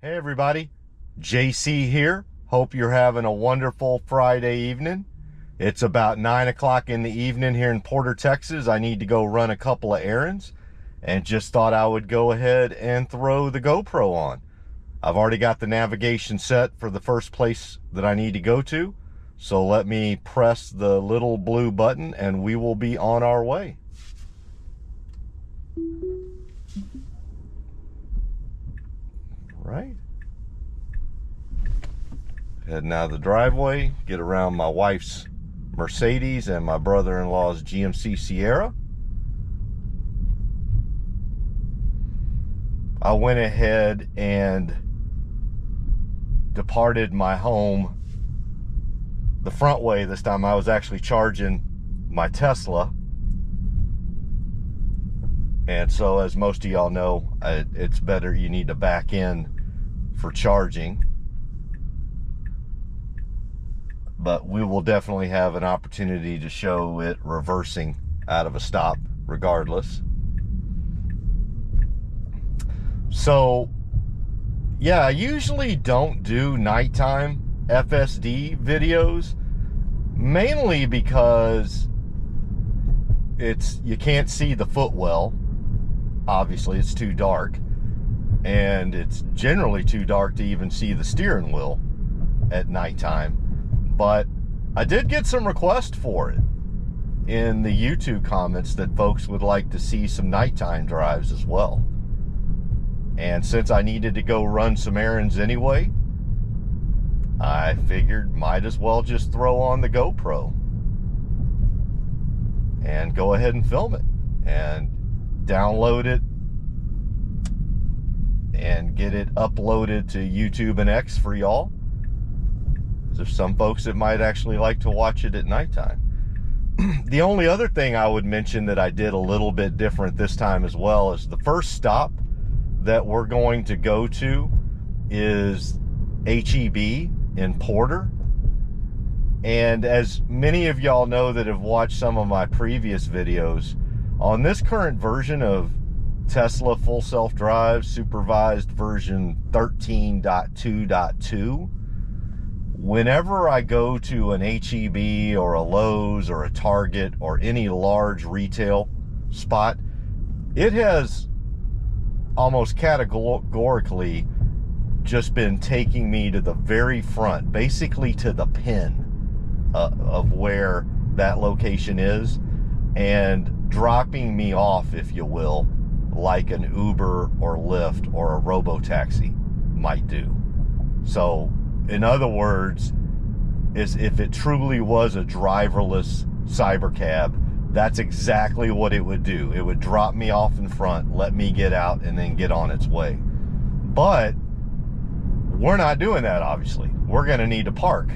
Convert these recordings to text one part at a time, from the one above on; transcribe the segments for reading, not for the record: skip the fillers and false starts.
Hey everybody, JC here. Hope you're having a wonderful Friday evening. It's about 9 o'clock in the evening here in Porter, Texas. I need to go run a couple of errands and just thought I would go ahead and throw the GoPro on. I've already got the navigation set for the first place that I need to go to. So let me press the little blue button and we will be on our way. Right. Heading out of the driveway, get around my wife's Mercedes and my brother-in-law's GMC Sierra. I went ahead and departed my home the front way this time. I was actually charging my Tesla. And so, as most of y'all know, it's better you need to back in for charging. But we will definitely have an opportunity to show it reversing out of a stop regardless. So, yeah, I usually don't do nighttime FSD videos, mainly because you can't see the footwell. Obviously, it's too dark, and it's generally too dark to even see the steering wheel at nighttime. But I did get some requests for it in the YouTube comments that folks would like to see some nighttime drives as well. And since I needed to go run some errands anyway, I figured might as well just throw on the GoPro and go ahead and film it and download it and get it uploaded to YouTube and X for y'all. There's some folks that might actually like to watch it at nighttime. The only other thing I would mention that I did a little bit different this time as well is the first stop that we're going to go to is HEB in Porter. And as many of y'all know that have watched some of my previous videos, on this current version of Tesla full self-drive supervised version 13.2.2, whenever I go to an HEB or a Lowe's or a Target or any large retail spot, it has almost categorically just been taking me to the very front, basically to the pin of where that location is, and dropping me off, if you will, like an Uber or Lyft or a robo-taxi might do. So, in other words, is if it truly was a driverless cybercab, that's exactly what it would do. It would drop me off in front, let me get out, and then get on its way. But we're not doing that, obviously. We're going to need to park.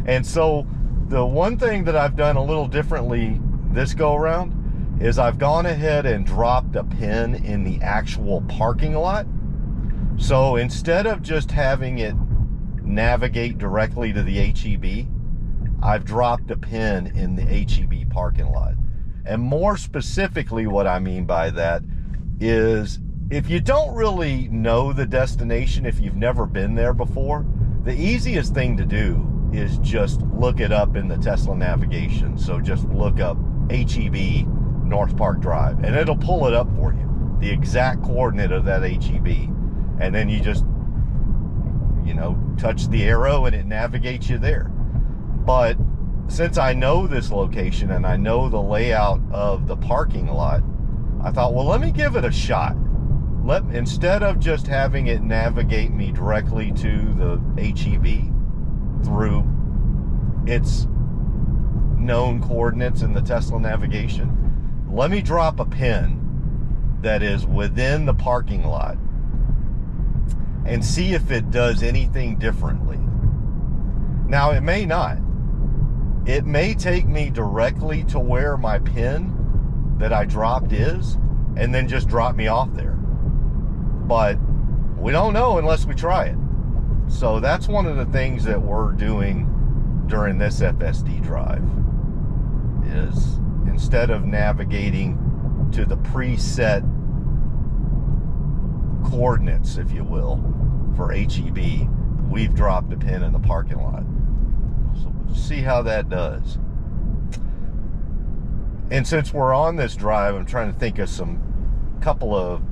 And so the one thing that I've done a little differently this go around is I've gone ahead and dropped a pin in the actual parking lot. So instead of just having it navigate directly to the HEB, I've dropped a pin in the HEB parking lot. And more specifically, what I mean by that is if you don't really know the destination, if you've never been there before, the easiest thing to do is just look it up in the Tesla navigation. So just look up HEB North Park Drive and it'll pull it up for you, the exact coordinate of that HEB. And then you just, you know, touch the arrow and it navigates you there. But since I know this location and I know the layout of the parking lot, I thought, well, let me give it a shot. Instead of just having it navigate me directly to the HEB through its known coordinates in the Tesla navigation, let me drop a pin that is within the parking lot and see if it does anything differently. Now, it may not. It may take me directly to where my pin that I dropped is and then just drop me off there. But we don't know unless we try it. So that's one of the things that we're doing during this FSD drive is instead of navigating to the preset coordinates, if you will, for HEB, we've dropped a pin in the parking lot. So we'll see how that does. And since we're on this drive, I'm trying to think of couple of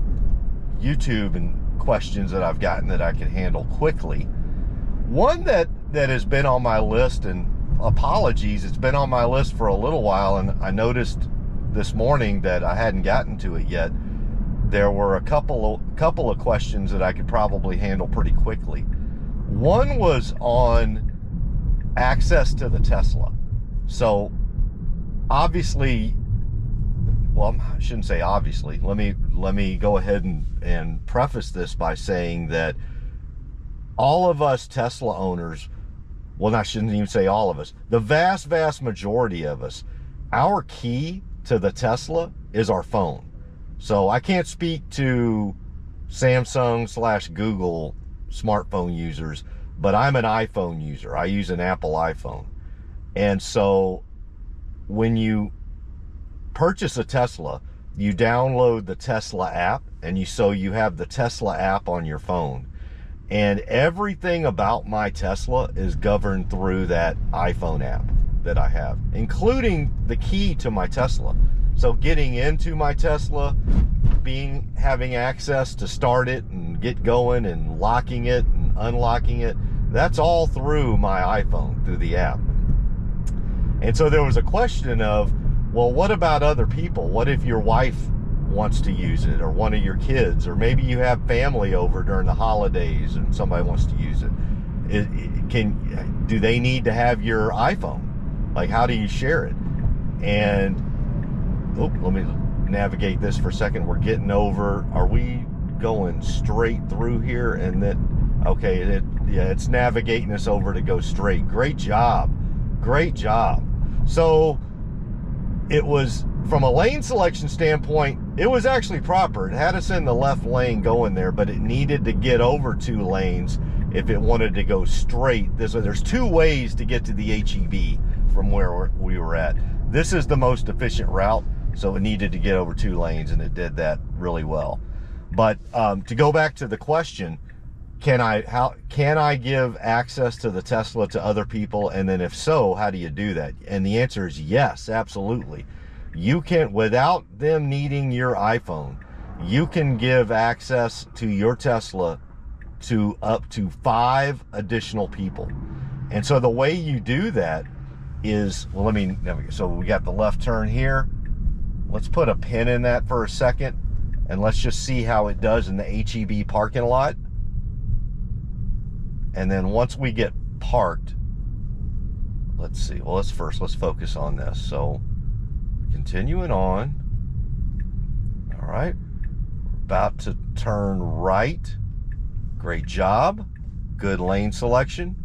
YouTube and questions that I've gotten that I can handle quickly. One that has been on my list, and apologies, it's been on my list for a little while, and I noticed this morning that I hadn't gotten to it yet. There were a couple of questions that I could probably handle pretty quickly. One was on access to the Tesla. So obviously, well, I shouldn't say obviously. Let me go ahead and preface this by saying that all of us Tesla owners, well, I shouldn't even say all of us, the vast majority of us, our key to the Tesla is our phone. So I can't speak to Samsung/Google smartphone users, but I'm an iPhone user. I use an Apple iPhone. And so when you purchase a Tesla, you download the Tesla app, and you have the Tesla app on your phone. And everything about my Tesla is governed through that iPhone app that I have, including the key to my Tesla. So getting into my Tesla, having access to start it and get going, and locking it and unlocking it, that's all through my iPhone, through the app. And so there was a question of, well, what about other people? What if your wife wants to use it, or one of your kids, or maybe you have family over during the holidays and somebody wants to use it? Do they need to have your iPhone? Like, how do you share it? And let me navigate this for a second. We're getting over. Are we going straight through here? And then, okay, it's navigating us over to go straight. Great job. Great job. So it was, from a lane selection standpoint, it was actually proper. It had us in the left lane going there, but it needed to get over 2 lanes if it wanted to go straight. There's 2 ways to get to the HEB from where we were at. This is the most efficient route, so it needed to get over 2 lanes, and it did that really well. But to go back to the question, can I give access to the Tesla to other people? And then if so, how do you do that? And the answer is yes, absolutely. You can, without them needing your iPhone, you can give access to your Tesla to up to 5 additional people. And so the way you do that is, well, so we got the left turn here. Let's put a pin in that for a second, and let's just see how it does in the HEB parking lot. And then once we get parked, let's see. Well, let's focus on this. So continuing on. All right. About to turn right. Great job. Good lane selection.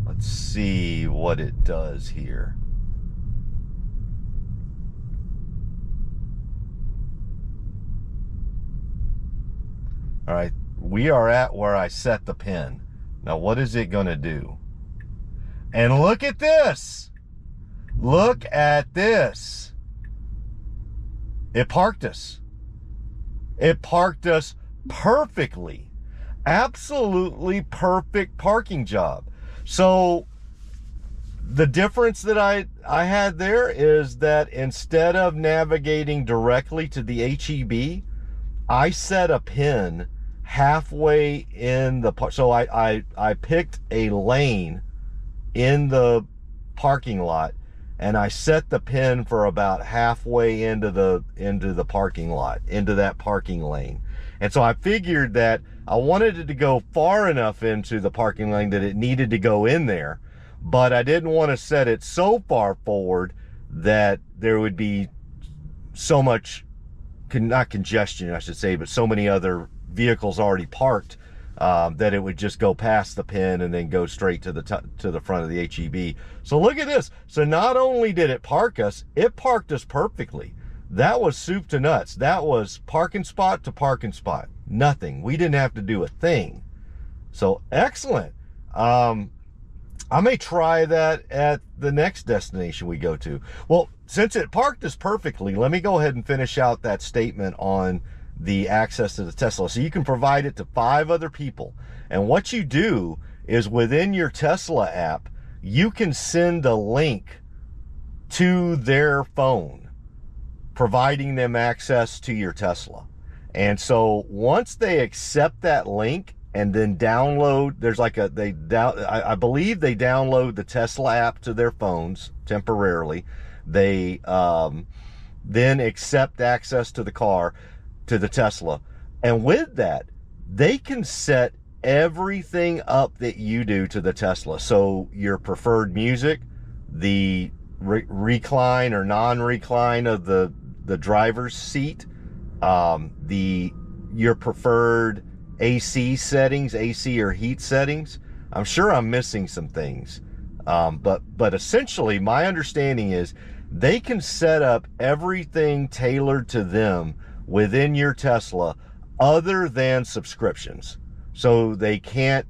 Let's see what it does here. All right, we are at where I set the pin. Now, what is it going to do? And look at this. Look at this. It parked us. It parked us perfectly. Absolutely perfect parking job. So the difference that I had there is that instead of navigating directly to the HEB, I set a pin halfway in the park. So I picked a lane in the parking lot, and I set the pin for about halfway into the parking lot, into that parking lane. And so I figured that I wanted it to go far enough into the parking lane that it needed to go in there, but I didn't want to set it so far forward that there would be so much, not congestion, I should say, but so many other vehicles already parked that it would just go past the pin and then go straight to the front of the HEB. So look at this. So not only did it park us, it parked us perfectly. That was soup to nuts. That was parking spot to parking spot. Nothing. We didn't have to do a thing. So excellent. I may try that at the next destination we go to. Well, since it parked us perfectly, let me go ahead and finish out that statement on the access to the Tesla. So you can provide it to 5 other people. And what you do is within your Tesla app, you can send a link to their phone, providing them access to your Tesla. And so once they accept that link and then download, there's like a, I believe they download the Tesla app to their phones temporarily. They then accept access to the car, to the Tesla. And with that, they can set everything up that you do to the Tesla. So your preferred music, the recline or non-recline of the driver's seat, your preferred AC settings, AC or heat settings. I'm sure I'm missing some things. But essentially my understanding is they can set up everything tailored to them within your Tesla other than subscriptions. So they can't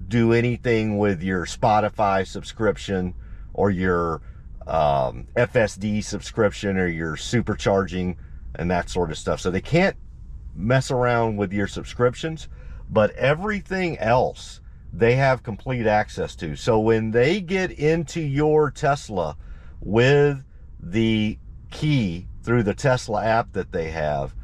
do anything with your Spotify subscription or your FSD subscription or your supercharging and that sort of stuff. So they can't mess around with your subscriptions, but everything else they have complete access to. So when they get into your Tesla with the key through the Tesla app that they have,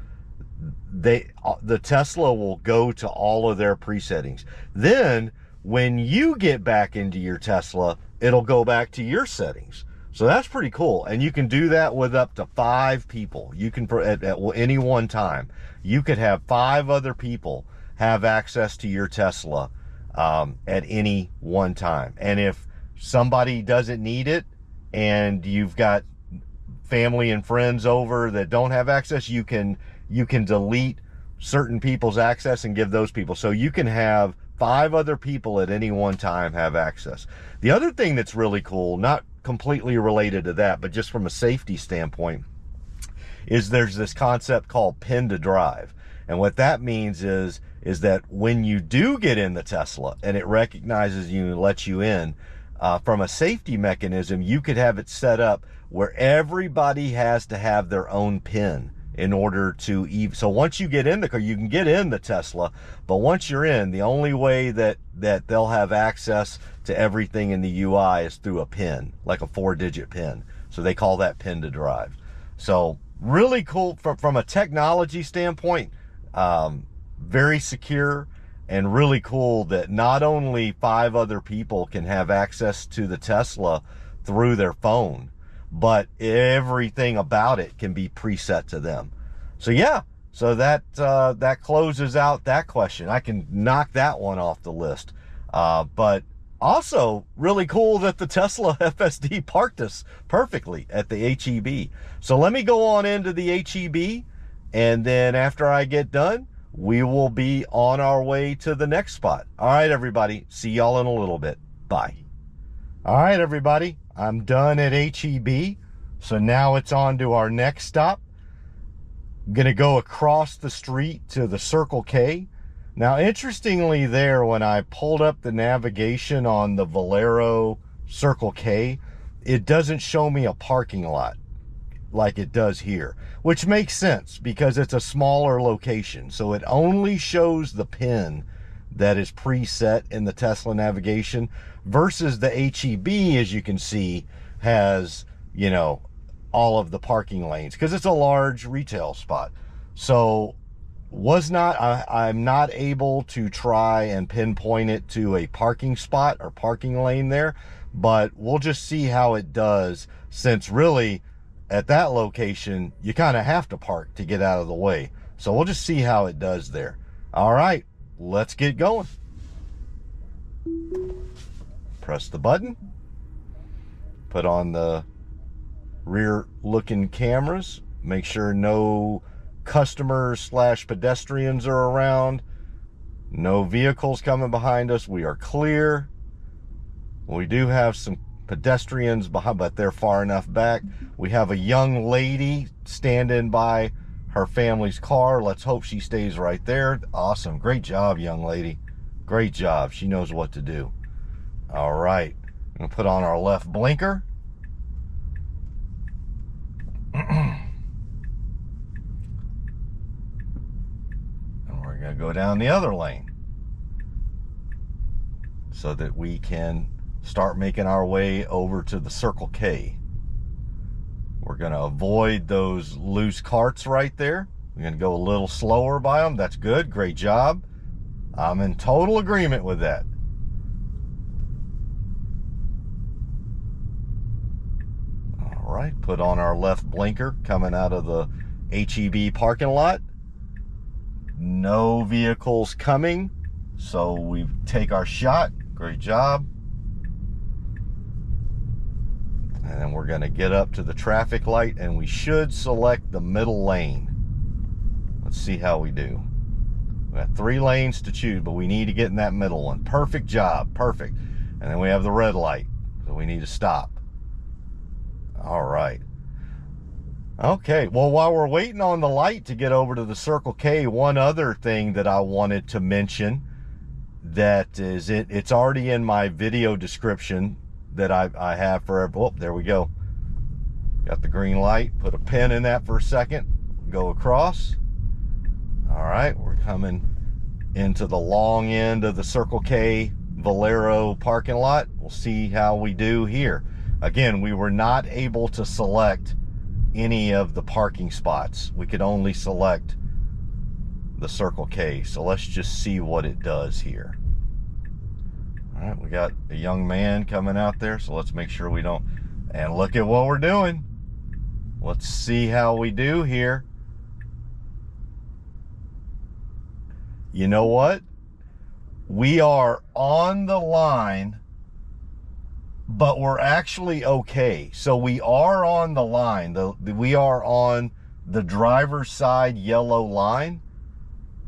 the Tesla will go to all of their presettings. Then when you get back into your Tesla, it'll go back to your settings. So that's pretty cool. And you can do that with up to 5 people. You can, at any one time, you could have 5 other people have access to your Tesla at any one time. And if somebody doesn't need it and you've got family and friends over that don't have access, you can delete certain people's access and give those people. So you can have 5 other people at any one time have access. The other thing that's really cool, not completely related to that, but just from a safety standpoint, is there's this concept called pin to drive. And what that means is that when you do get in the Tesla and it recognizes you and lets you in, from a safety mechanism, you could have it set up where everybody has to have their own pin in order to so once you get in the car, you can get in the Tesla, but once you're in, the only way that they'll have access to everything in the UI is through a pin, like a 4-digit pin. So they call that pin to drive. So really cool from a technology standpoint, very secure, and really cool that not only 5 other people can have access to the Tesla through their phone, but everything about it can be preset to them. So yeah, so that closes out that question. I can knock that one off the list. But also really cool that the Tesla FSD parked us perfectly at the HEB. So let me go on into the HEB, and then after I get done, we will be on our way to the next spot. All right, everybody. See y'all in a little bit. Bye. All right, everybody. I'm done at HEB. So now it's on to our next stop. I'm going to go across the street to the Circle K. Now, interestingly there, when I pulled up the navigation on the Valero Circle K, it doesn't show me a parking lot like it does here, which makes sense because it's a smaller location. So it only shows the pin that is preset in the Tesla navigation versus the HEB, as you can see, has, you know, all of the parking lanes because it's a large retail spot. So I'm not able to try and pinpoint it to a parking spot or parking lane there, but we'll just see how it does, since really at that location you kind of have to park to get out of the way. So we'll just see how it does there. All right, let's get going. Press the button, put on the rear looking cameras, make sure no customers / pedestrians are around, no vehicles coming behind us. We are clear. We do have some pedestrians behind, but they're far enough back. We have a young lady standing by her family's car. Let's hope she stays right there. Awesome. Great job, young lady. Great job. She knows what to do. All right. I'm going to put on our left blinker. go down the other lane so that we can start making our way over to the Circle K. We're going to avoid those loose carts right there. We're going to go a little slower by them. That's good. Great job. I'm in total agreement with that. All right, put on our left blinker coming out of the HEB parking lot. No vehicles coming, so we take our shot. Great job. And then we're going to get up to the traffic light, and we should select the middle lane. Let's see how we do. We got 3 lanes to choose, but we need to get in that middle one. Perfect job, perfect. And then we have the red light, so we need to stop. All right. Okay, well, while we're waiting on the light to get over to the Circle K, one other thing that I wanted to mention that is, it's already in my video description that I have for, oh, there we go. Got the green light, put a pin in that for a second, go across. All right, we're coming into the long end of the Circle K Valero parking lot. We'll see how we do here. Again, we were not able to select any of the parking spots. We could only select the Circle K. So let's just see what it does here. All right, we got a young man coming out there, so let's make sure we don't, and look at what we're doing. Let's see how we do here. You know what? We are on the line, but we're actually okay. So we are on the line. We are on the driver's side yellow line,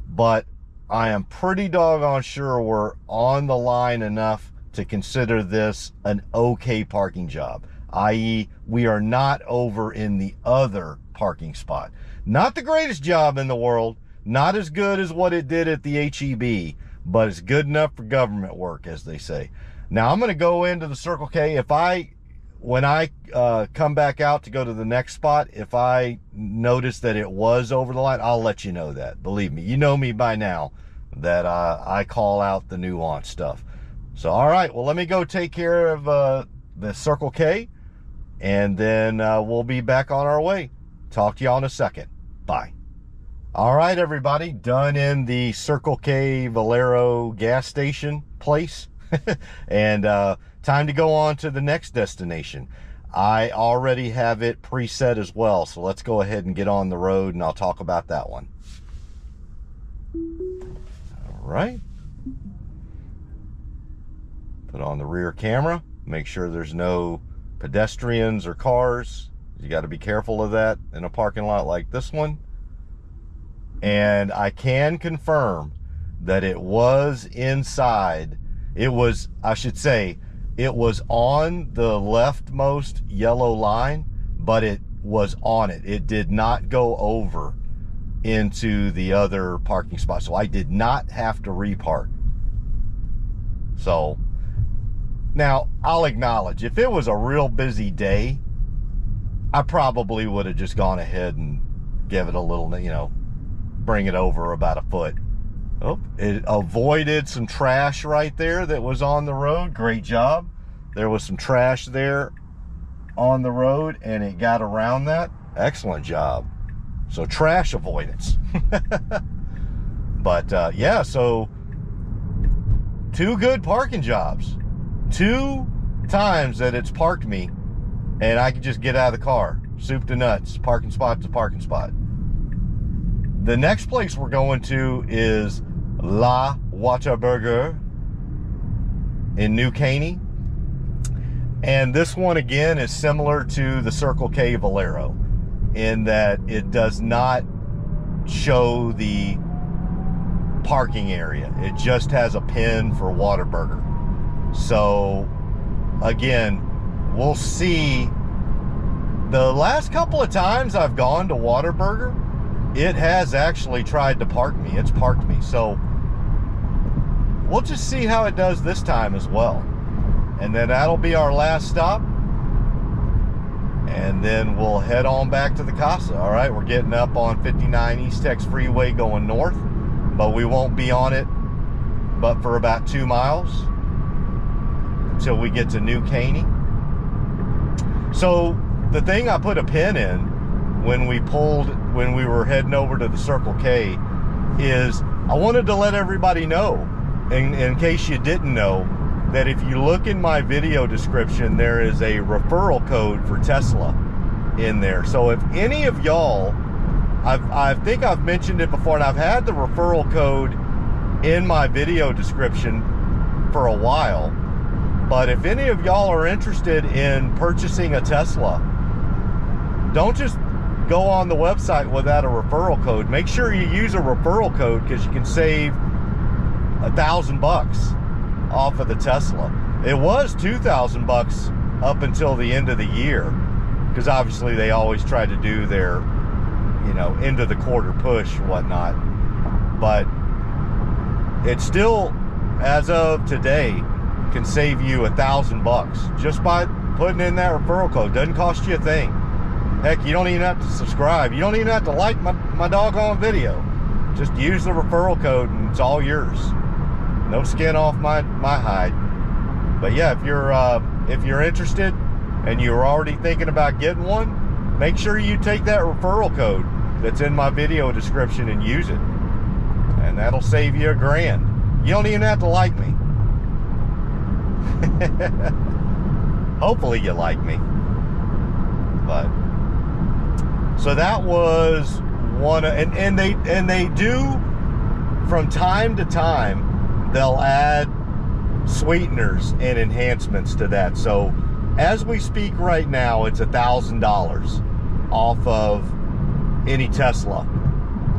but I am pretty doggone sure we're on the line enough to consider this an okay parking job, i.e. we are not over in the other parking spot. Not the greatest job in the world, not as good as what it did at the HEB, but it's good enough for government work, as they say. Now I'm going to go into the Circle K. When I come back out to go to the next spot, if I notice that it was over the line, I'll let you know that. Believe me, you know me by now that I call out the nuance stuff. So, all right, well, let me go take care of the Circle K, and then we'll be back on our way. Talk to y'all in a second. Bye. All right, everybody, done in the Circle K Valero gas station place. And time to go on to the next destination. I already have it preset as well, so let's go ahead and get on the road and I'll talk about that one. All right. Put on the rear camera, make sure there's no pedestrians or cars. You got to be careful of that in a parking lot like this one. And I can confirm that it was inside. It was, I should say, it was on the leftmost yellow line, but it was on it. It did not go over into the other parking spot. So I did not have to repark. So now I'll acknowledge, if it was a real busy day, I probably would have just gone ahead and give it a little, you know, bring it over about a foot. Oh, it avoided some trash right there that was on the road. Great job. There was some trash there on the road and it got around that. Excellent job. So trash avoidance. But yeah, so 2 good parking jobs. 2 times that it's parked me and I can just get out of the car. Soup to nuts, parking spot to parking spot. The next place we're going to is Whataburger in New Caney. And this one again is similar to the Circle K Valero in that it does not show the parking area. It just has a pin for Whataburger. So again, we'll see. The last couple of times I've gone to Whataburger, it has actually tried to park me. It's parked me. So we'll just see how it does this time as well. And then that'll be our last stop. And then we'll head on back to the Casa. All right, we're getting up on 59 East Tex Freeway going north. but we won't be on it but for about 2 miles until we get to New Caney. So the thing I put a pin in when we were heading over to the Circle K is I wanted to let everybody know, in case you didn't know, that if you look in my video description, there is a referral code for Tesla in there. So if any of y'all, I think I've mentioned it before, and I've had the referral code in my video description for a while, but if any of y'all are interested in purchasing a Tesla, don't just go on the website without a referral code. Make sure you use a referral code, because you can save $1,000 off of the Tesla. It was $2,000 up until the end of the year, because obviously they always try to do their, you know, end of the quarter push and whatnot. But it still, as of today, can save you $1,000 just by putting in that referral code. Doesn't cost you a thing. Heck, you don't even have to subscribe. You don't even have to like my doggone video. Just use the referral code and it's all yours. No skin off my hide. But yeah, if you're interested and you're already thinking about getting one, make sure you take that referral code that's in my video description and use it. And that'll save you $1,000. You don't even have to like me. Hopefully you like me. But so that was one, and they do, from time to time, they'll add sweeteners and enhancements to that. So as we speak right now, it's $1,000 off of any Tesla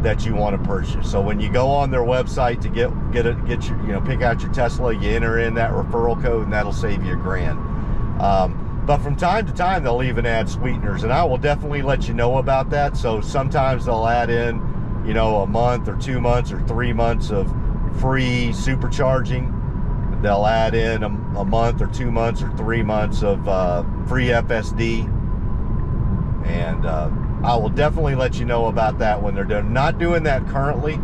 that you want to purchase. So when you go on their website to get your, pick out your Tesla, you enter in that referral code and that'll save you $1,000. But from time to time, they'll even add sweeteners, and I will definitely let you know about that. So sometimes they'll add in, a month or 2 months or 3 months of free supercharging. They'll add in a month or 2 months or 3 months of free FSD. And I will definitely let you know about that when they're done. Not doing that currently,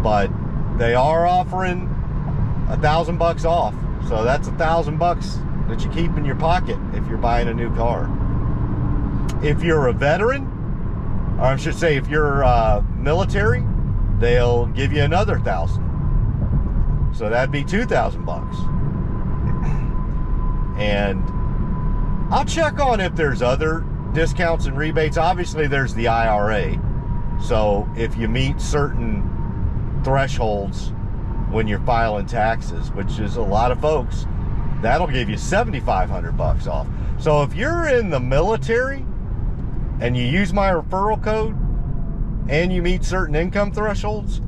but they are offering $1,000 off. So that's $1,000 that you keep in your pocket if you're buying a new car. If you're a veteran, or I should say if you're military, they'll give you another $1,000. So that'd be $2,000. And I'll check on if there's other discounts and rebates. Obviously there's the IRA. So if you meet certain thresholds when you're filing taxes, which is a lot of folks, that'll give you $7,500 off. So if you're in the military and you use my referral code and you meet certain income thresholds,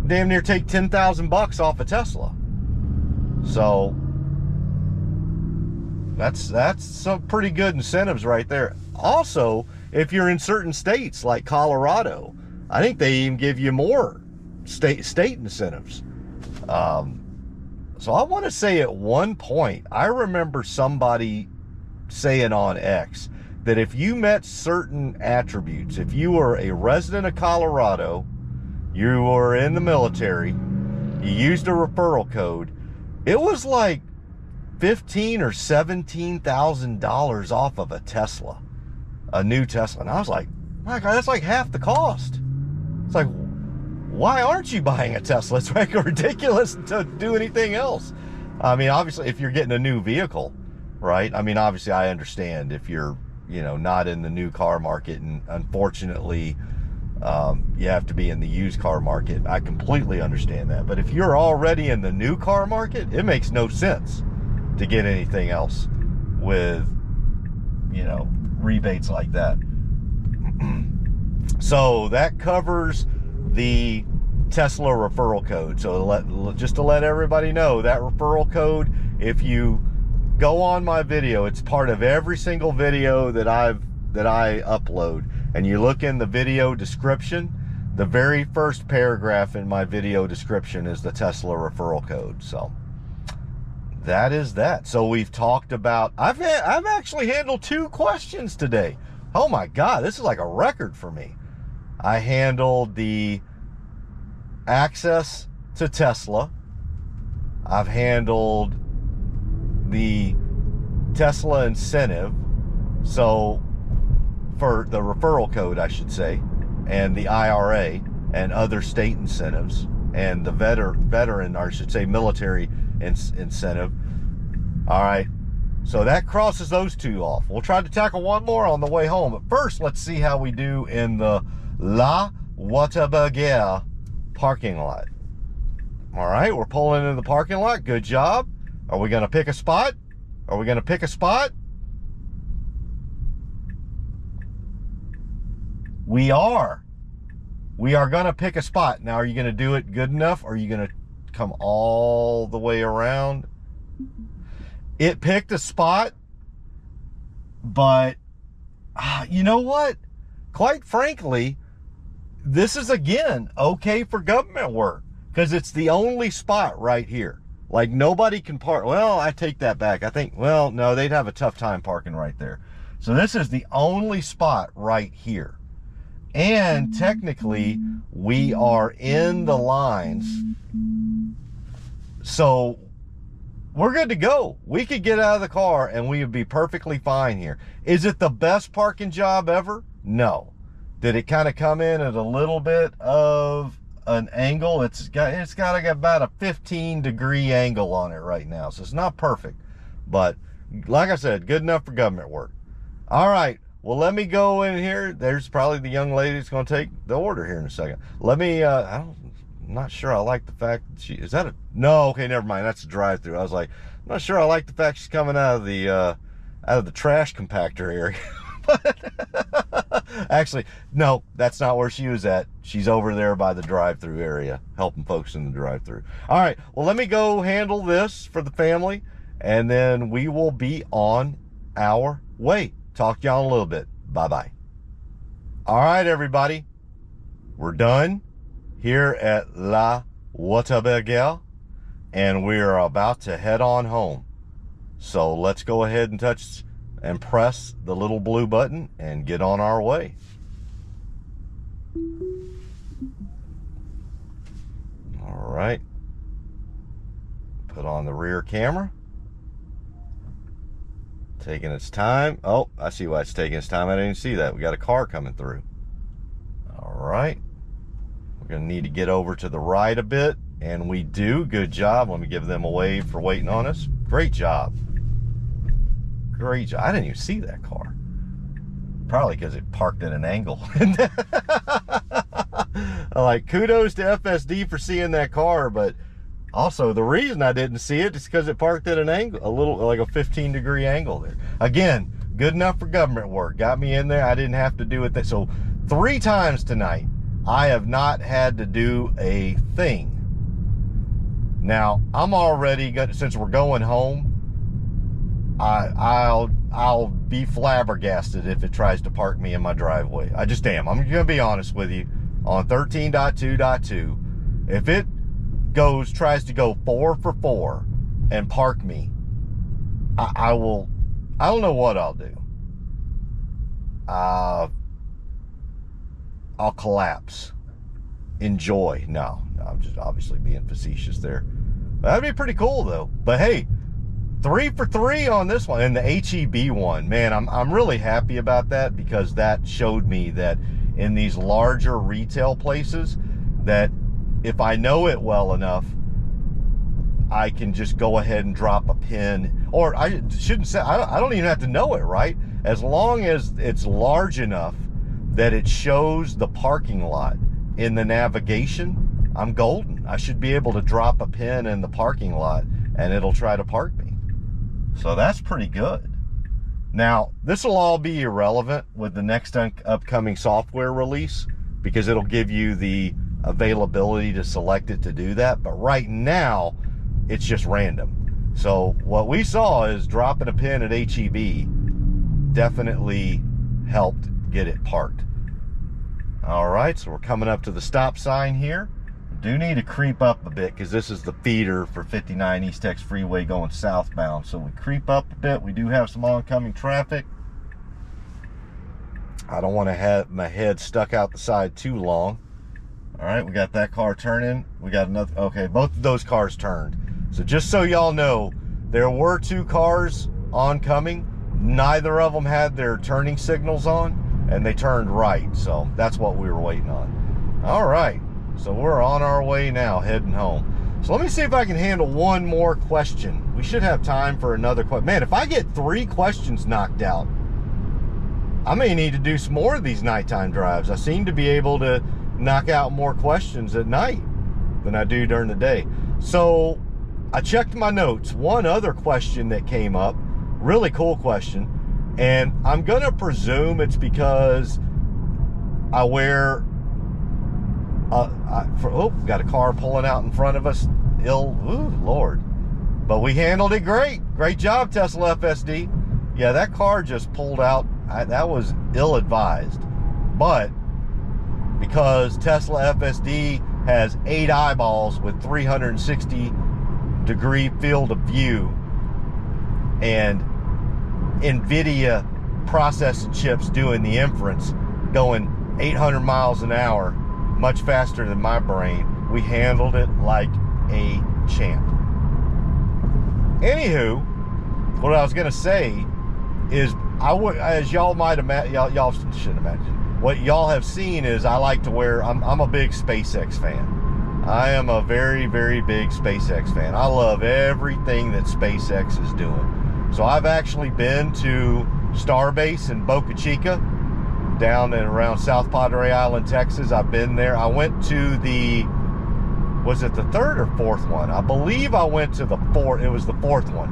damn near take $10,000 off a Tesla. So that's some pretty good incentives right there. Also, if you're in certain states like Colorado, I think they even give you more state incentives. So I want to say at one point, I remember somebody saying on X that if you met certain attributes, if you were a resident of Colorado, you were in the military, you used a referral code, it was like $15,000 or $17,000 off of a Tesla, a new Tesla. And I was like, my God, that's like half the cost. It's like, why aren't you buying a Tesla? It's like ridiculous to do anything else. I mean, obviously, if you're getting a new vehicle, right? I mean, obviously, I understand if you're, not in the new car market, and unfortunately, you have to be in the used car market. I completely understand that. But if you're already in the new car market, it makes no sense to get anything else with, rebates like that. So that covers the Tesla referral code. So just to let everybody know, that referral code, if you go on my video, it's part of every single video that I upload, and you look in the video description, the very first paragraph in my video description is the Tesla referral code. So that is that. So we've talked about, I've actually handled 2 questions today. Oh my God, this is like a record for me. I handled the access to Tesla. I've handled the Tesla incentive, so for the referral code, I should say, and the IRA and other state incentives, and the veteran, or I should say military incentive. All right, so that crosses those two off. We'll try to tackle one more on the way home, but first let's see how we do in the La Whataburger parking lot. All right, we're pulling into the parking lot. Good job. Are we gonna pick a spot? Are we gonna pick a spot? We are. We are gonna pick a spot. Now, are you gonna do it good enough? Or are you gonna come all the way around? It picked a spot, but you know what? Quite frankly, this is again okay for government work, because it's the only spot right here. Like, nobody can park. Well, I take that back. I think, well, no, they'd have a tough time parking right there. So this is the only spot right here. And technically, we are in the lines. So we're good to go. We could get out of the car and we would be perfectly fine here. Is it the best parking job ever? No. Did it kind of come in at a little bit of an angle? It's got like about a 15-degree angle on it right now, so it's not perfect, but like I said, good enough for government work. All right, well, let me go in here. There's probably the young lady that's going to take the order here in a second. Let me I'm not sure I like the fact that she is that a no okay, never mind, that's a drive-through. I was like, I'm not sure I like the fact she's coming out of the trash compactor area. Actually, no, that's not where she was at. She's over there by the drive-through area, helping folks in the drive-through. All right, well, let me go handle this for the family, and then we will be on our way. Talk to y'all in a little bit. Bye-bye. All right, everybody, we're done here at La Whataburger, and we're about to head on home. So let's go ahead and touch and press the little blue button and get on our way. All right. Put on the rear camera. Taking its time. Oh, I see why it's taking its time. I didn't see that. We got a car coming through. All right. We're going to need to get over to the right a bit, and we do. Good job. Let me give them a wave for waiting on us. Great job. Great job. I didn't even see that car. Probably because it parked at an angle. Like, kudos to FSD for seeing that car, but also the reason I didn't see it is because it parked at an angle, a little like a 15-degree angle there. Again, good enough for government work. Got me in there. I didn't have to do it. So 3 times tonight, I have not had to do a thing. Now, I'm already good, since we're going home. I'll be flabbergasted if it tries to park me in my driveway. I just am. I'm gonna be honest with you. On 13.2.2, if it tries to go 4 for 4 and park me, I don't know what I'll do. I'll collapse. Enjoy. No, I'm just obviously being facetious there. That'd be pretty cool though. But hey, 3 for 3 on this one, and the HEB one, man, I'm really happy about that, because that showed me that in these larger retail places, that if I know it well enough, I can just go ahead and drop a pin, or I shouldn't say, I don't even have to know it, right? As long as it's large enough that it shows the parking lot in the navigation, I'm golden. I should be able to drop a pin in the parking lot and it'll try to park me. So that's pretty good. Now, this will all be irrelevant with the next upcoming software release, because it'll give you the availability to select it to do that. But right now, it's just random. So what we saw is dropping a pin at HEB definitely helped get it parked. All right, so we're coming up to the stop sign here. Do need to creep up a bit, because this is the feeder for 59 East Tex Freeway going southbound. So we creep up a bit. We do have some oncoming traffic. I don't want to have my head stuck out the side too long. All right, we got that car turning. We got another, okay, both of those cars turned. So just so y'all know, there were 2 cars oncoming. Neither of them had their turning signals on, and they turned right. So that's what we were waiting on. All right, so we're on our way now, heading home. So let me see if I can handle one more question. We should have time for another question. Man, if I get 3 questions knocked out, I may need to do some more of these nighttime drives. I seem to be able to knock out more questions at night than I do during the day. So I checked my notes. One other question that came up, really cool question, and I'm gonna presume it's because I wear got a car pulling out in front of us. Lord. But we handled it great. Great job, Tesla FSD. Yeah, that car just pulled out. That was ill-advised. But because Tesla FSD has 8 eyeballs with 360-degree field of view and NVIDIA processing chips doing the inference, going 800 miles an hour, much faster than my brain, we handled it like a champ. Anywho, what I was going to say is, as y'all might imagine, y'all shouldn't imagine, what y'all have seen is I like to wear, I'm a big SpaceX fan. I am a very, very big SpaceX fan. I love everything that SpaceX is doing. So I've actually been to Starbase in Boca Chica, down and around South Padre Island, Texas. I've been there. I went to the, was it the 3rd or 4th one? I believe I went to the 4th. It was the 4th one.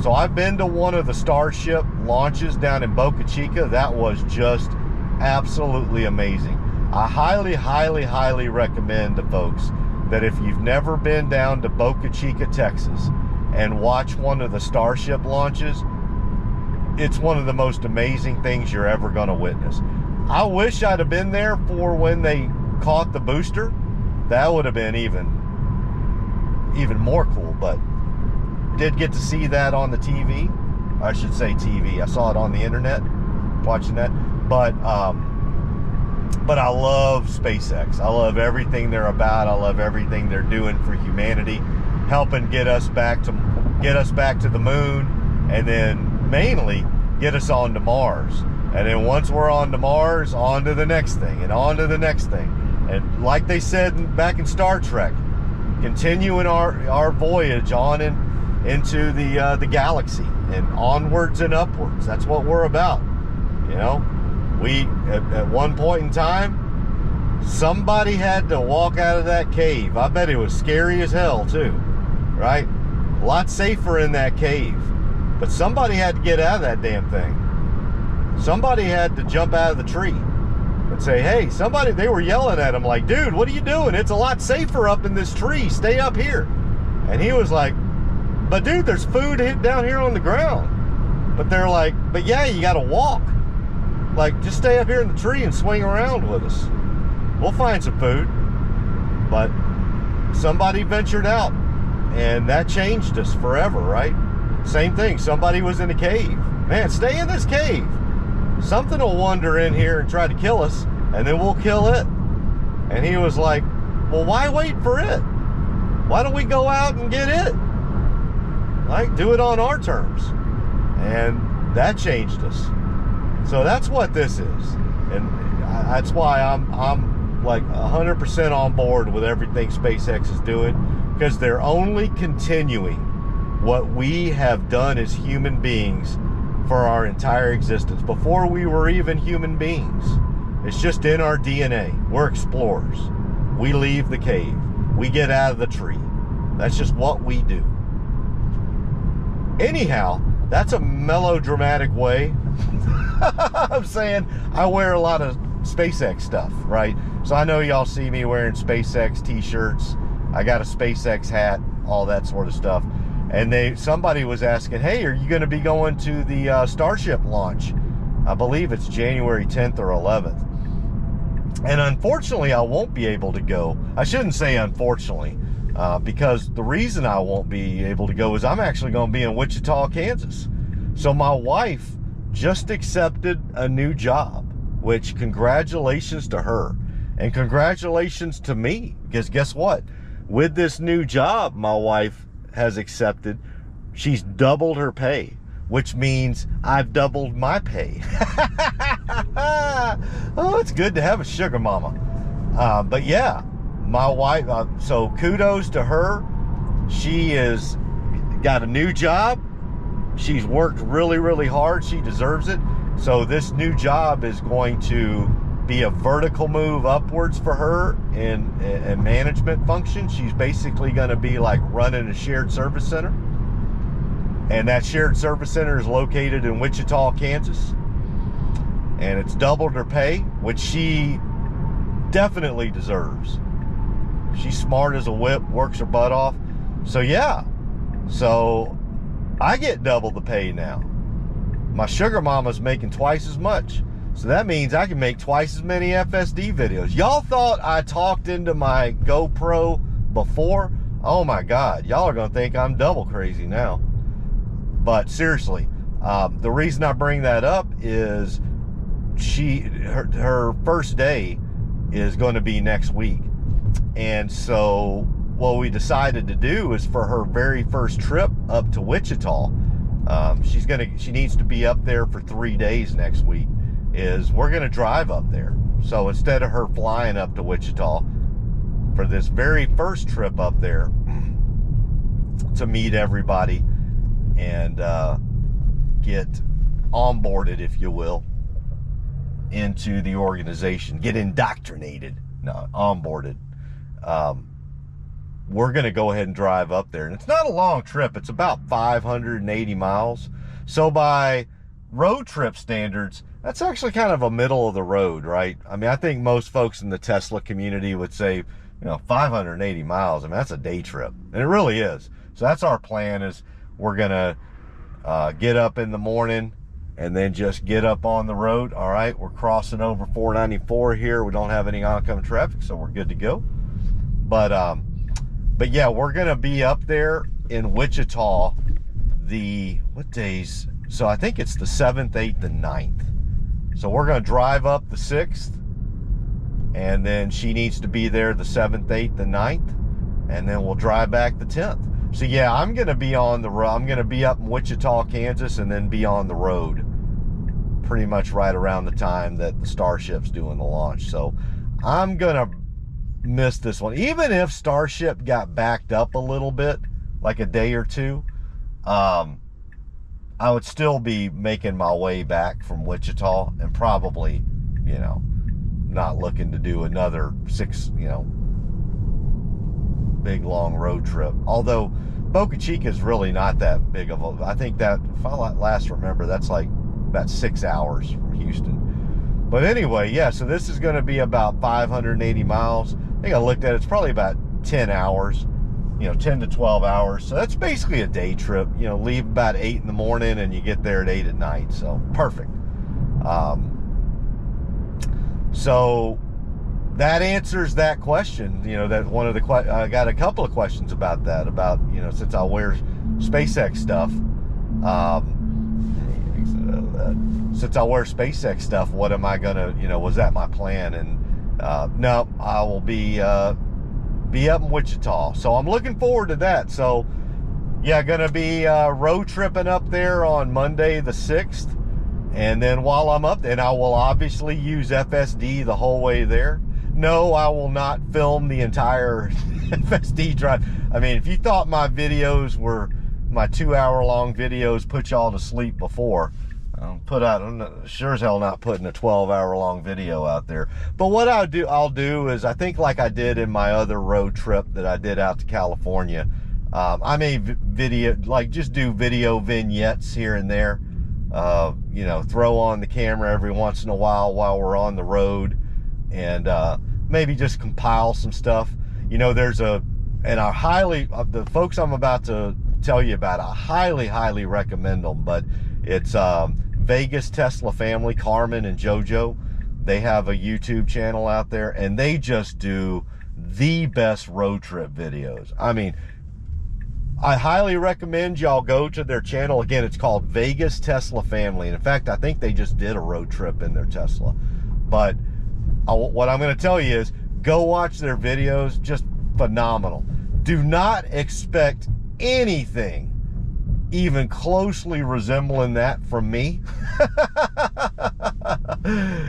So I've been to one of the Starship launches down in Boca Chica. That was just absolutely amazing. I highly, highly, highly recommend to folks that if you've never been down to Boca Chica, Texas, and watch one of the Starship launches, it's one of the most amazing things you're ever going to witness. I wish I'd have been there for when they caught the booster. That would have been even more cool, but did get to see that on the TV. I should say TV. I saw it on the internet, watching that. But I love SpaceX. I love everything they're about. I love everything they're doing for humanity, helping get us back to the moon, and then mainly get us on to Mars. And then once we're on to Mars, on to the next thing, and on to the next thing. And like they said back in Star Trek, continuing our voyage on into the galaxy, and onwards and upwards. That's what we're about. You know, we at one point in time, somebody had to walk out of that cave. I bet it was scary as hell too, right? A lot safer in that cave, but somebody had to get out of that damn thing. Somebody had to jump out of the tree and say, hey, they were yelling at him like, dude, what are you doing? It's a lot safer up in this tree. Stay up here. And he was like, but dude, there's food down here on the ground. But they're like, but yeah, you got to walk. Like, just stay up here in the tree and swing around with us. We'll find some food. But somebody ventured out, and that changed us forever, right? Same thing. Somebody was in a cave. Man, stay in this cave. Something will wander in here and try to kill us, and then we'll kill it. And he was like, well, why wait for it? Why don't we go out and get it? Like, do it on our terms. And that changed us. So that's what this is. And that's why I'm like 100% on board with everything SpaceX is doing, because they're only continuing what we have done as human beings for our entire existence, before we were even human beings. It's just in our DNA. We're explorers. We leave the cave. We get out of the tree. That's just what we do. Anyhow, that's a melodramatic way of saying I wear a lot of SpaceX stuff, right? So I know y'all see me wearing SpaceX t-shirts. I got a SpaceX hat, all that sort of stuff. And somebody was asking, hey, are you going to be going to the Starship launch? I believe it's January 10th or 11th. And unfortunately, I won't be able to go. I shouldn't say unfortunately, because the reason I won't be able to go is I'm actually going to be in Wichita, Kansas. So my wife just accepted a new job, which congratulations to her. And congratulations to me, because guess what? With this new job my wife has accepted, she's doubled her pay, which means I've doubled my pay. Oh, it's good to have a sugar mama. But yeah, my wife, so kudos to her. She has got a new job. She's worked really, really hard. She deserves it. So this new job is going to be a vertical move upwards for her in management function. She's basically going to be like running a shared service center. And that shared service center is located in Wichita, Kansas. And it's doubled her pay, which she definitely deserves. She's smart as a whip, works her butt off. So yeah, so I get double the pay now. My sugar mama's making twice as much. So that means I can make twice as many FSD videos. Y'all thought I talked into my GoPro before? Oh my God, y'all are gonna think I'm double crazy now. But seriously, the reason I bring that up is her first day is going to be next week. And so what we decided to do is for her very first trip up to Wichita, she needs to be up there for 3 days next week, is we're going to drive up there. So instead of her flying up to Wichita for this very first trip up there to meet everybody and get onboarded, if you will, into the organization, get indoctrinated, no, onboarded. We're going to go ahead and drive up there. And it's not a long trip. It's about 580 miles. So by road trip standards, that's actually kind of a middle of the road, right? I mean, I think most folks in the Tesla community would say, 580 miles. I mean, that's a day trip. And it really is. So that's our plan, is we're going to get up in the morning and then just get up on the road. All right, we're crossing over 494 here. We don't have any oncoming traffic, so we're good to go. But yeah, we're gonna be up there in Wichita what days? So I think it's the 7th, 8th, and 9th. So we're gonna drive up the 6th, and then she needs to be there the 7th, 8th, and 9th, and then we'll drive back the 10th. So yeah, I'm gonna be on the road. I'm gonna be up in Wichita, Kansas, and then be on the road pretty much right around the time that the Starship's doing the launch. So I'm gonna miss this one. Even if Starship got backed up a little bit, like a day or two, I would still be making my way back from Wichita and probably, not looking to do another 6, big long road trip. Although Boca Chica is really not that big of a, I think that, if I last remember, that's like about 6 hours from Houston. But anyway, yeah, so this is going to be about 580 miles. I think I looked at it, it's probably about 10 hours, 10 to 12 hours. So that's basically a day trip. Leave about 8 in the morning and you get there at 8 at night. So perfect. So that answers that question. That one of the I got a couple of questions about that, about since I wear SpaceX stuff, since I wear SpaceX stuff, what am I gonna, was that my plan? And no, I will be up in Wichita, so I'm looking forward to that. So yeah, gonna be road tripping up there on Monday the 6th, and then while I'm up there, and I will obviously use FSD the whole way there. No, I will not film the entire FSD drive. I mean, if you thought my videos were, my 2-hour-long videos put y'all to sleep before, I'm sure as hell not putting a 12-hour-long video out there. But what I'll do is, I think like I did in my other road trip that I did out to California, I may just do video vignettes here and there, throw on the camera every once in a while we're on the road, and maybe just compile some stuff. And I highly, the folks I'm about to tell you about, I highly recommend them. But it's Vegas Tesla family, Carmen and Jojo. They have a YouTube channel out there, and they just do the best road trip videos. I mean, I highly recommend y'all go to their channel. Again, it's called Vegas Tesla Family. And in fact, I think they just did a road trip in their Tesla. But what I'm going to tell you is go watch their videos. Just phenomenal. Do not expect anything even closely resembling that from me.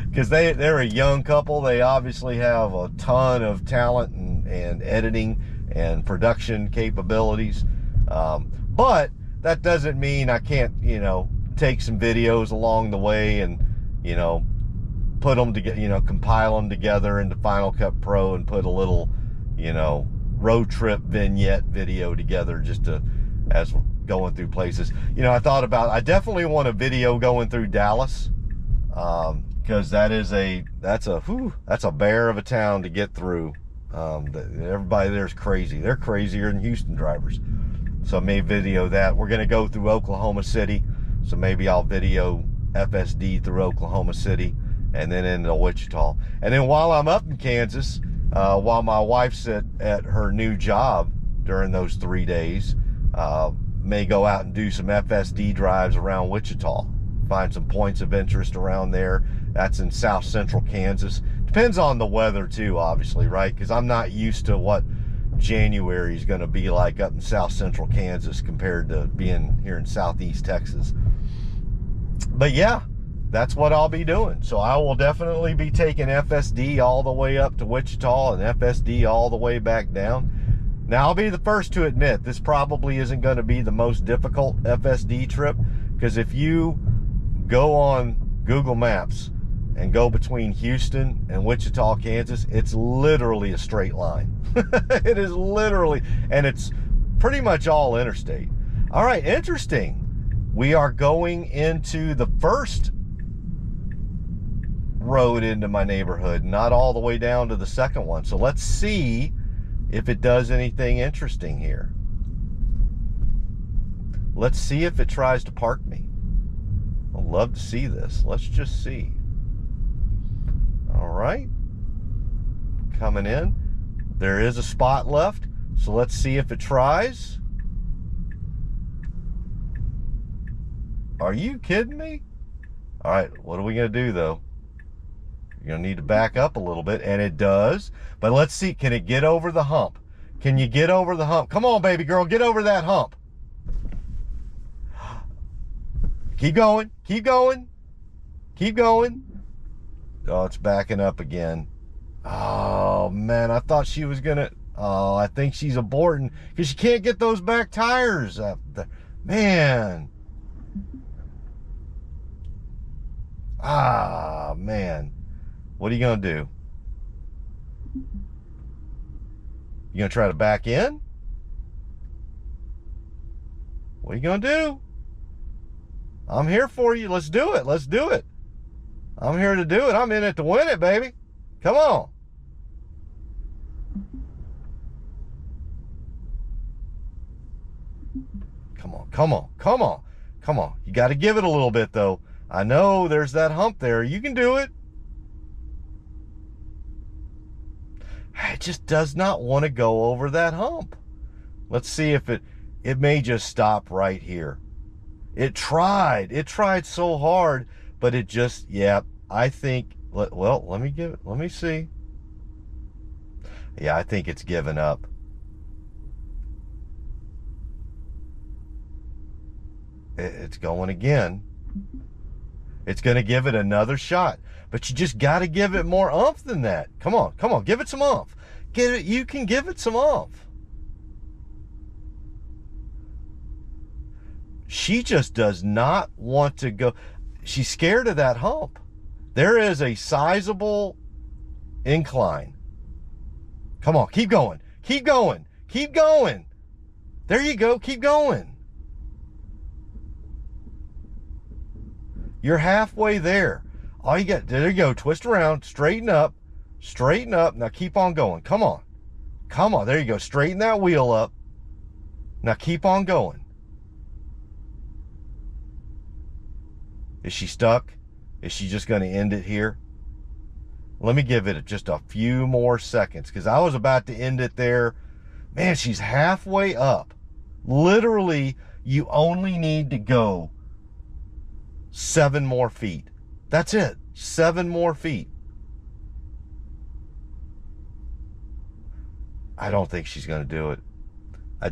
Because they're a young couple. They obviously have a ton of talent and editing and production capabilities. But that doesn't mean I can't, you know, take some videos along the way and, you know, put them together, you know, compile them together into Final Cut Pro and put a little, you know, road trip vignette video together just to, as we're going through places. You know, I definitely want a video going through Dallas, because that's a bear of a town to get through. Everybody there's crazy. They're crazier than Houston drivers. So I may video that. We're going to go through Oklahoma City. So maybe I'll video FSD through Oklahoma City and then into Wichita. And then while I'm up in Kansas, while my wife's at her new job during those 3 days, may go out and do some FSD drives around Wichita. Find some points of interest around there. That's in south central Kansas. Depends on the weather too, obviously, right? Because I'm not used to what January is going to be like up in south central Kansas compared to being here in southeast Texas. But yeah, that's what I'll be doing. So I will definitely be taking FSD all the way up to Wichita and FSD all the way back down. Now, I'll be the first to admit this probably isn't going to be the most difficult FSD trip, because if you go on Google Maps and go between Houston and Wichita, Kansas, it's literally a straight line. It is literally, and it's pretty much all interstate. All right, interesting. We are going into the first road into my neighborhood, not all the way down to the second one. So let's see if it does anything interesting here. Let's see if it tries to park me. I'd love to see this. Let's just see. All right. Coming in. There is a spot left. So let's see if it tries. Are you kidding me? All right. What are we going to do, though? You're going to need to back up a little bit, and it does. But let's see. Can it get over the hump? Can you get over the hump? Come on, baby girl. Get over that hump. Keep going. Keep going. Keep going. Oh, it's backing up again. Oh, man. I thought she was going to... Oh, I think she's aborting because she can't get those back tires up there. Man. Ah, man. What are you going to do? You going to try to back in? What are you going to do? I'm here for you. Let's do it. Let's do it. I'm here to do it. I'm in it to win it, baby. Come on. Come on, come on, come on, come on. You got to give it a little bit, though. I know there's that hump there. You can do it. It just does not want to go over that hump. Let's see if it may just stop right here. It tried so hard, but it just, yeah, I think, well, let me see. Yeah, I think it's given up. It's going again. It's going to give it another shot, but you just got to give it more oomph than that. Come on, come on, give it some oomph. You can give it some oomph. She just does not want to go. She's scared of that hump. There is a sizable incline. Come on, keep going, keep going, keep going. There you go, keep going. You're halfway there. All you got, there you go, twist around, straighten up. Now keep on going. Come on. Come on, there you go. Straighten that wheel up. Now keep on going. Is she stuck? Is she just going to end it here? Let me give it just a few more seconds, because I was about to end it there. Man, she's halfway up. Literally, you only need to go 7 more feet. That's it. 7 more feet. I don't think she's going to do it.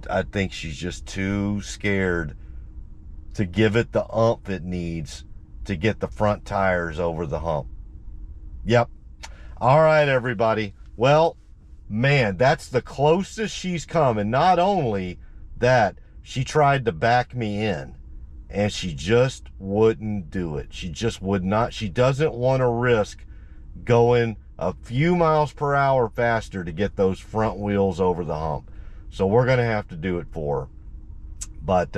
I think she's just too scared to give it the oomph it needs to get the front tires over the hump. Yep. All right, everybody. Well, man, that's the closest she's come. And not only that, she tried to back me in, and she just wouldn't do it. She just would not. She doesn't want to risk going a few miles per hour faster to get those front wheels over the hump. So we're going to have to do it for her. But,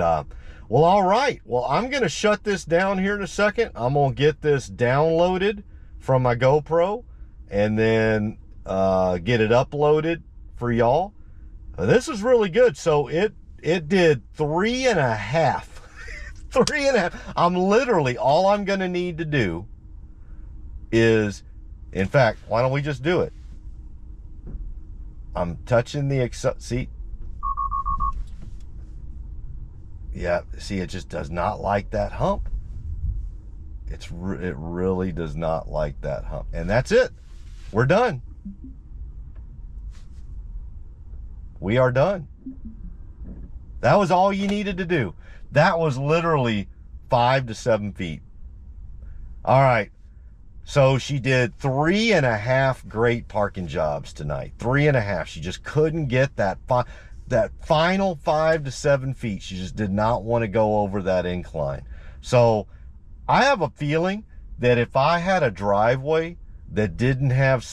well, all right. Well, I'm going to shut this down here in a second. I'm going to get this downloaded from my GoPro and then get it uploaded for y'all. This is really good. So it did 3.5. 3.5. I'm literally, all I'm going to need to do is, in fact, why don't we just do it? I'm touching the see. Yeah, see, it just does not like that hump. It really does not like that hump. And that's it. We're done. We are done. That was all you needed to do. That was literally 5 to 7 feet. All right. So she did 3.5 great parking jobs tonight. 3.5. She just couldn't get that final 5 to 7 feet. She just did not want to go over that incline. So I have a feeling that if I had a driveway that didn't have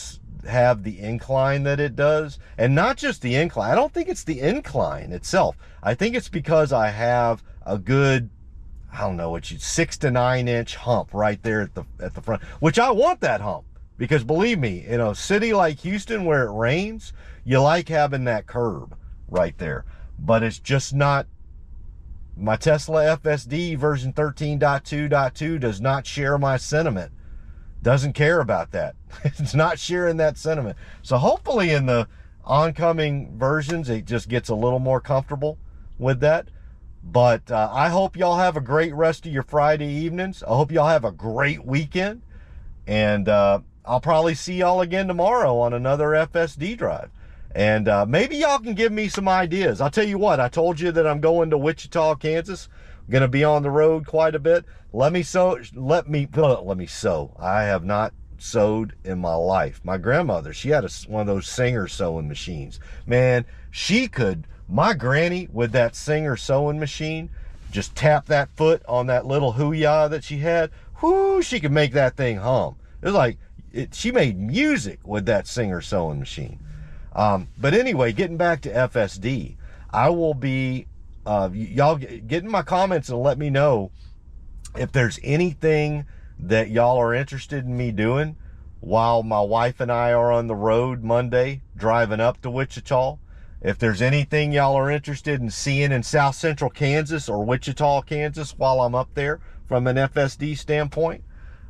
the incline that it does, and not just the incline, I don't think it's the incline itself. I think it's because I have a good, I don't know, 6 to 9 inch hump right there at the front, which I want that hump, because believe me, in a city like Houston where it rains, you like having that curb right there. But it's just not, my Tesla FSD version 13.2.2 does not share my sentiment. Doesn't care about that. It's not sharing that sentiment. So hopefully in the oncoming versions, it just gets a little more comfortable with that. But I hope y'all have a great rest of your Friday evenings. I hope y'all have a great weekend. And I'll probably see y'all again tomorrow on another FSD drive. And maybe y'all can give me some ideas. I'll tell you what, I told you that I'm going to Wichita, Kansas. I'm going to be on the road quite a bit. Let me sew. I have not sewed in my life. My grandmother, she had one of those Singer sewing machines. Man, she could, my granny with that Singer sewing machine, just tap that foot on that little hoo-yah that she had. Whoo, she could make that thing hum. It was like, she made music with that Singer sewing machine. But anyway, getting back to FSD, I will be, y'all get in my comments and let me know if there's anything that y'all are interested in me doing while my wife and I are on the road Monday driving up to Wichita. If there's anything y'all are interested in seeing in South Central Kansas or Wichita, Kansas while I'm up there from an FSD standpoint.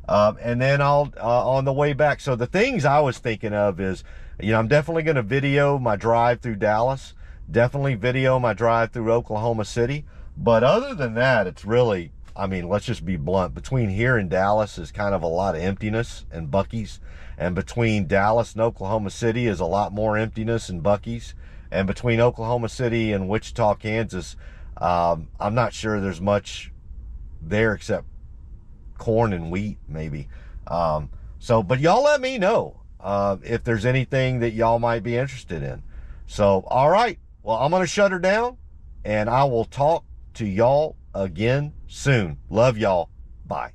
And then I'll, on the way back. So the things I was thinking of is, I'm definitely going to video my drive through Dallas, definitely video my drive through Oklahoma City. But other than that, it's really, let's just be blunt. Between here and Dallas is kind of a lot of emptiness and Buc-ee's. And between Dallas and Oklahoma City is a lot more emptiness and Buc-ee's. And between Oklahoma City and Wichita, Kansas, I'm not sure there's much there except corn and wheat, maybe. But y'all let me know if there's anything that y'all might be interested in. So, all right. Well, I'm going to shut her down, and I will talk to y'all again soon. Love y'all. Bye.